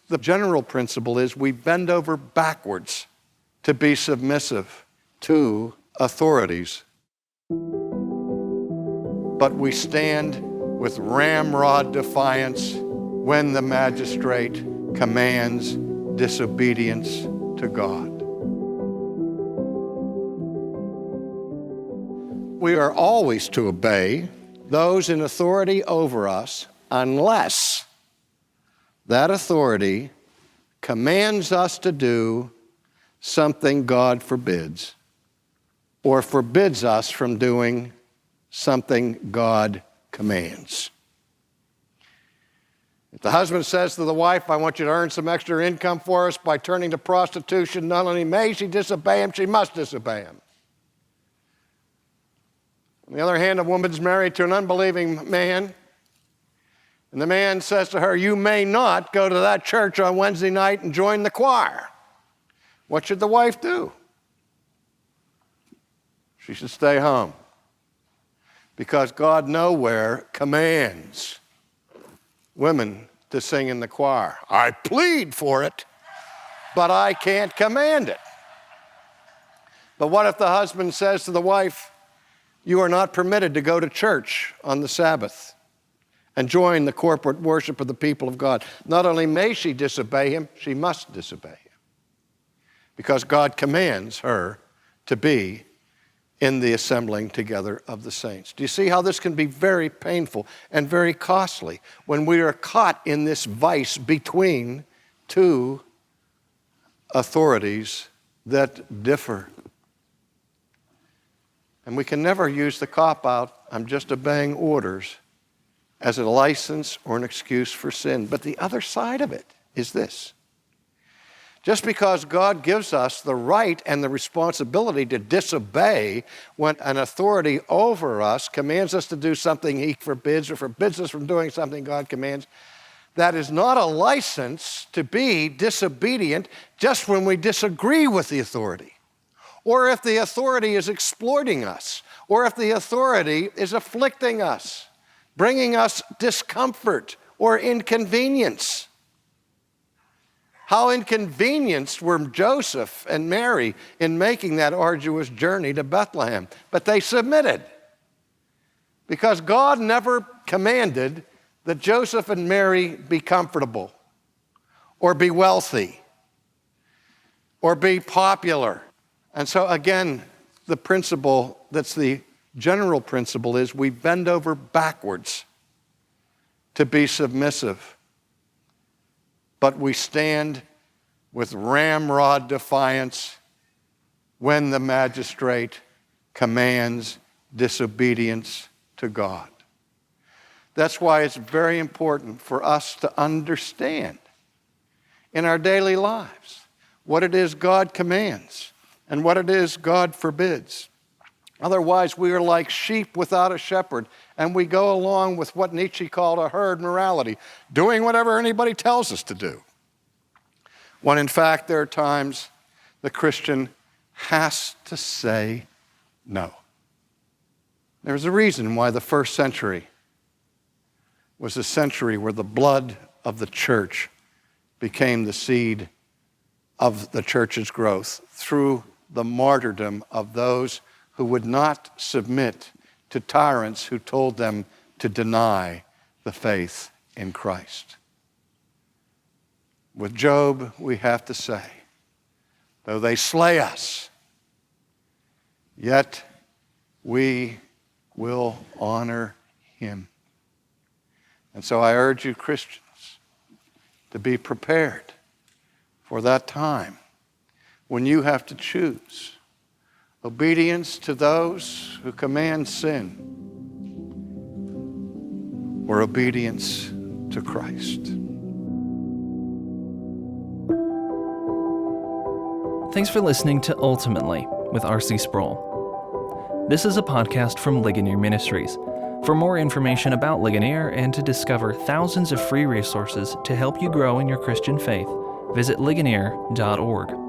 The general principle is we bend over backwards to be submissive to authorities, but we stand with ramrod defiance when the magistrate commands disobedience to God. We are always to obey those in authority over us unless that authority commands us to do something God forbids or forbids us from doing something God commands. If the husband says to the wife, I want you to earn some extra income for us by turning to prostitution, not only may she disobey him, she must disobey him. On the other hand, a woman's married to an unbelieving man, and the man says to her, you may not go to that church on Wednesday night and join the choir. What should the wife do? She should stay home, because God nowhere commands women to sing in the choir. I plead for it, but I can't command it. But what if the husband says to the wife, you are not permitted to go to church on the Sabbath and join the corporate worship of the people of God? Not only may she disobey him, she must disobey him, because God commands her to be in the assembling together of the saints. Do you see how this can be very painful and very costly when we are caught in this vice between two authorities that differ? And we can never use the cop-out, I'm just obeying orders, as a license or an excuse for sin. But the other side of it is this. Just because God gives us the right and the responsibility to disobey when an authority over us commands us to do something he forbids or forbids us from doing something God commands, that is not a license to be disobedient just when we disagree with the authority, or if the authority is exploiting us, or if the authority is afflicting us, bringing us discomfort or inconvenience. How inconvenienced were Joseph and Mary in making that arduous journey to Bethlehem. But they submitted, because God never commanded that Joseph and Mary be comfortable or be wealthy or be popular. And so again, the principle that's the general principle is we bend over backwards to be submissive, but we stand with ramrod defiance when the magistrate commands disobedience to God. That's why it's very important for us to understand in our daily lives what it is God commands and what it is God forbids. Otherwise, we are like sheep without a shepherd, and we go along with what Nietzsche called a herd morality, doing whatever anybody tells us to do. When in fact, there are times the Christian has to say no. There's a reason why the first century was a century where the blood of the church became the seed of the church's growth through the martyrdom of those who would not submit to tyrants who told them to deny the faith in Christ. With Job, we have to say, though they slay us, yet we will honor him. And so I urge you, Christians, to be prepared for that time when you have to choose obedience to those who command sin or obedience to Christ. Thanks for listening to Ultimately with R.C. Sproul. This is a podcast from Ligonier Ministries. For more information about Ligonier and to discover thousands of free resources to help you grow in your Christian faith, visit ligonier.org.